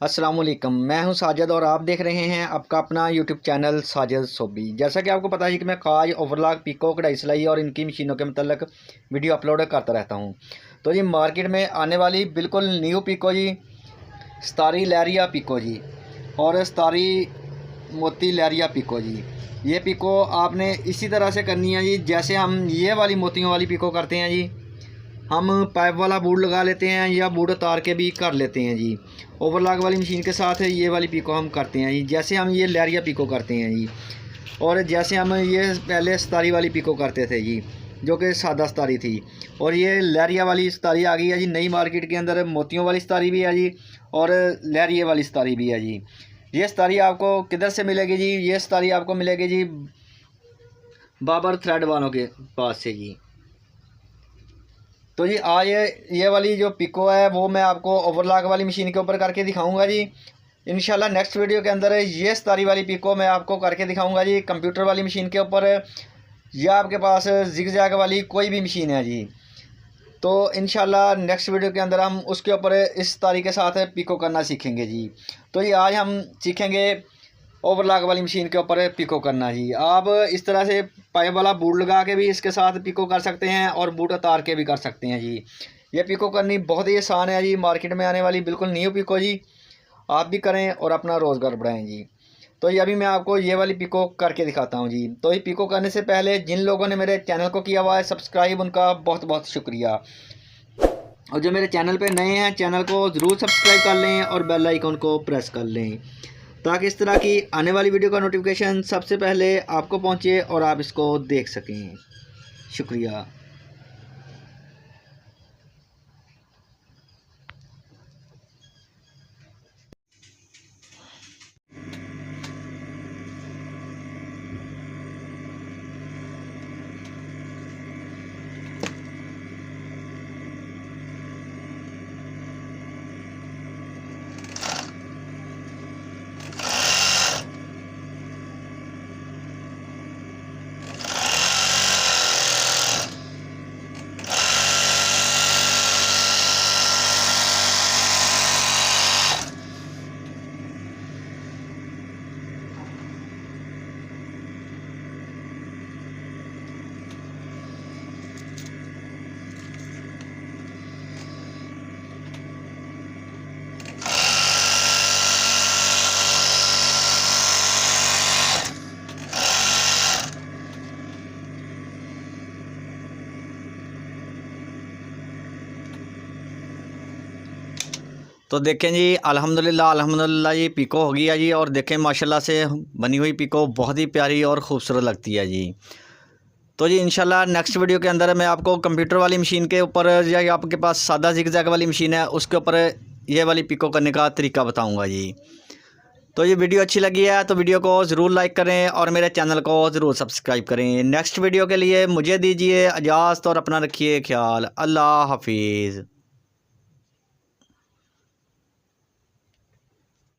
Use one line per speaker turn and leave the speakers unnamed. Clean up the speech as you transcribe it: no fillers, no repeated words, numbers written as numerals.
अस्सलाम वालेकुम, मैं हूं साजिद और आप देख रहे हैं आपका अपना यूट्यूब चैनल साजिद सोबी। जैसा कि आपको पता है कि मैं काज, ओवरलॉक, पिको, कढ़ाई सिलाई और इनकी मशीनों के मतलब वीडियो अपलोड करता रहता हूं। तो जी मार्केट में आने वाली बिल्कुल न्यू पिको जी, सतारी लहरिया पिको जी और सतारी मोती लहरिया पिको जी। ये पिको आपने इसी तरह से करनी है जी, जैसे हम ये वाली मोतियों वाली पिको करते हैं जी। हम पाइप वाला बूट लगा लेते हैं या बूट उतार के भी कर लेते हैं जी। ओवरलॉक वाली मशीन के साथ ये वाली पिको हम करते हैं जी, जैसे हम ये लहरिया पिको करते हैं जी। और जैसे हम ये पहले सतारी वाली पिको करते थे जी, जो कि सादा सतारी थी। और ये लहरिया वाली सतारी आ गई है जी नई मार्केट के अंदर। मोतियों वाली सतारी भी है जी और लहरिया वाली सतारी भी है जी। ये सतारी आपको किधर से मिलेगी जी? ये सतारी आपको मिलेगी जी बाबर थ्रेड वालों के पास से जी। तो जी आज ये वाली जो पिको है वो मैं आपको ओवरलॉक वाली मशीन के ऊपर करके दिखाऊंगा जी। इंशाल्लाह नेक्स्ट वीडियो के अंदर ये सतारी वाली पिको मैं आपको करके दिखाऊंगा जी कंप्यूटर वाली मशीन के ऊपर, या आपके पास जिग जैग वाली कोई भी मशीन है जी। तो इंशाल्लाह नेक्स्ट वीडियो के अंदर हम उसके ऊपर इस सतारी के साथ पिको करना सीखेंगे जी। तो ये आज हम सीखेंगे ओवरलॉक वाली मशीन के ऊपर पिको करना जी। आप इस तरह से पाइप वाला बूट लगा के भी इसके साथ पिको कर सकते हैं और बूट उतार के भी कर सकते हैं जी। ये पिको करनी बहुत ही आसान है जी, मार्केट में आने वाली बिल्कुल न्यू पिको जी। आप भी करें और अपना रोज़गार बढ़ाएं जी। तो ये अभी मैं आपको ये वाली पिको करके दिखाता हूँ जी। तो ये पिको करने से पहले जिन लोगों ने मेरे चैनल को किया हुआ है सब्सक्राइब, उनका बहुत बहुत शुक्रिया। और जो मेरे चैनल पे नए हैं चैनल को ज़रूर सब्सक्राइब कर लें और बेल आइकन को प्रेस कर लें, ताकि इस तरह की आने वाली वीडियो का नोटिफिकेशन सबसे पहले आपको पहुंचे और आप इसको देख सकें। शुक्रिया। तो देखें जी अल्हम्दुलिल्लाह अल्हम्दुलिल्लाह जी पिको हो गई है जी। और देखें माशाल्लाह से बनी हुई पिको बहुत ही प्यारी और ख़ूबसूरत लगती है जी। तो जी इंशाल्लाह नेक्स्ट वीडियो के अंदर मैं आपको कंप्यूटर वाली मशीन के ऊपर, या आपके पास सादा जिग जैग वाली मशीन है उसके ऊपर ये वाली पिको करने का तरीका बताऊँगा जी। तो ये वीडियो अच्छी लगी है तो वीडियो को ज़रूर लाइक करें और मेरे चैनल को ज़रूर सब्सक्राइब करें। नेक्स्ट वीडियो के लिए मुझे दीजिए इजाज़त और अपना रखिए ख्याल। अल्लाह हाफिज़।